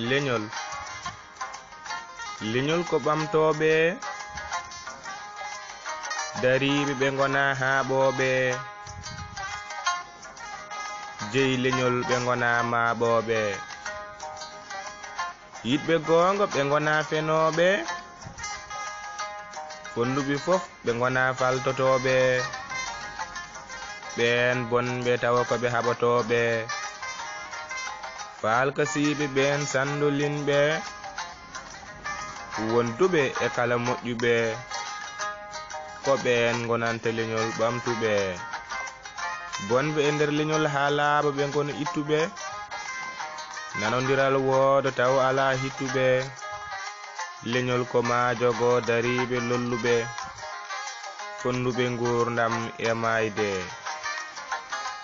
leñol ko ɓamtoɓe dariɓe ɓe gona haɓoɓe jeyi leñol ɓe gona maɓoɓe yiɗɓe gonga ɓe gona fenoɓe fonduɓe fof ɓe gona faltotoɓe ɓen bonɓe tawa ko ɓe haɓatoɓe falkasiɓe ɓen sandolinɓe wonduɓe e kala moƴƴuɓe ko ɓen gonanta leñol ɓamtuɓe bonɓe e nder leñol ha laaɓa ɓe gona ittuɓe nanodiral wooda taw ala hittuɓe leñol ko majogo dariɓe lolluɓe fonduɓe gurdam e mayde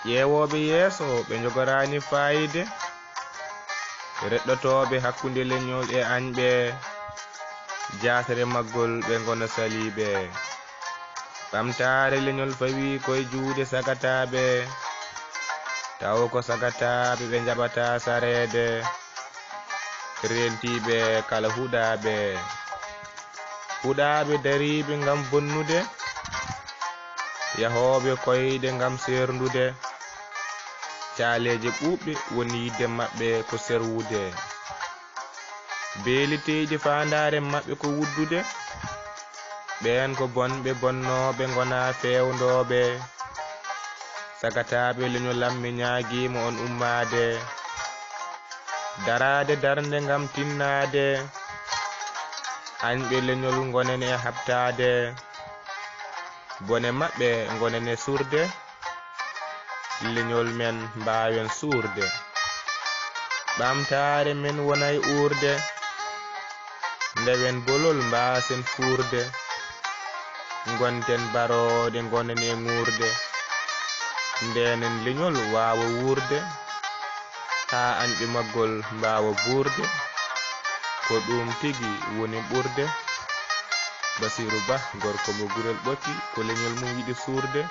ƴeewoɓe yeeso ɓe jogorani fayide reɗɗotoɓe hakkude leñol e añɓe jatere maggol ɓe gona saliɓe ɓamtare leñol fawi koye juuɗe sagataɓe taw ko sagataɓe ɓe jaɓata sarede rentiɓe kala huɗaɓe dariɓe gam bonnude yahoɓe koyde gam serdude caleje ɓuɓɓe woni yidde mabɓe ko serwude beeliteji fandare mabɓe ko wuddude ɓen ko bonɓe bonnoɓe gona fewdoɓe sagataɓe leñolam mi ñaguima on ummade darade darde gam tinnade añɓe leñol gonen e habtade bone mabɓe gonen e surde leñol men mbawen surde ɓamtare men wonay urde ndewen bolol mbasen furde gonten barode gonen e ngurde ndenen leñol wawa wurde ha añɓe maggol mbawa burde ko ɗum tigi woni ɓurde Basirou Ba gorko mo Gurel Ɓokki ko leñol mum yiɗi surde